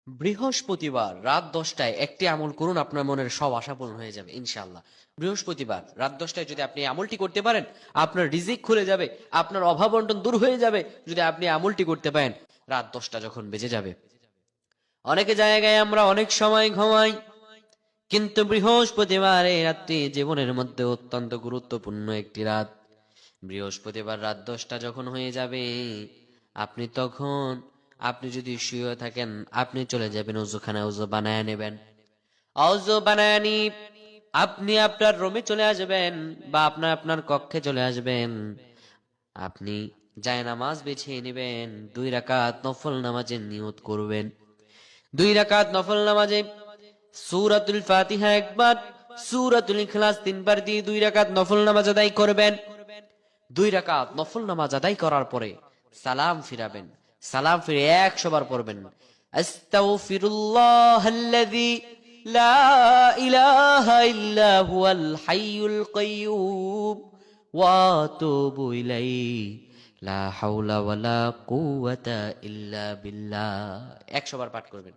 বৃহস্পতিবার রাত 10টায় একটি আমল করুন, আপনার মনের সব আশা পূরণ হয়ে যাবে ইনশাআল্লাহ। বৃহস্পতিবার রাত 10টায় যদি আপনি এই আমলটি করতে পারেন, আপনার রিজিক খুলে যাবে, আপনার অভাব অনটন দূর হয়ে যাবে যদি আপনি আমলটি করতে পারেন রাত 10টা যখন বেজে যাবে। অনেক জায়গায় আমরা অনেক সময় ঘুমাই, কিন্তু বৃহস্পতিবার এই রাতটি জীবনের মধ্যে অত্যন্ত গুরুত্বপূর্ণ একটি রাত। বৃহস্পতিবার রাত 10টা যখন হয়ে যাবে, আপনি তখন, আপনি যদি শুয়ে থাকেন, আপনি চলে যাবেন ওযুখানা, ওযু বানায় নেবেন। অযু বানায় নি আপনি আপনার রুমে চলে আসবেন বা আপনার আপনার কক্ষে চলে আসবেন। আপনি জায়নামাজ বিছিয়ে নেবেন, 2 রাকাত নফল নামাজের নিয়ত করবেন। 2 রাকাত নফল নামাজে সূরাতুল ফাতিহা একবার, সূরাতুল ইখলাস 3বার দিয়ে 2 রাকাত নফল নামাজ আদায় করবেন। 2 রাকাত নফল নামাজ আদায় করার পরে সালাম ফিরাবেন। সালাম ফিরে 100 বার পড়বেন, আস্তাগফিরুল্লাহাল্লাযী লা ইলাহা ইল্লা হুয়াল হাইয়ুল কাইয়্যুম ওয়া আতুবু ইলাইহি লা হাওলা ওয়ালা কুওয়াতা ইল্লা বিল্লাহ। 100 বার পাঠ করবেন।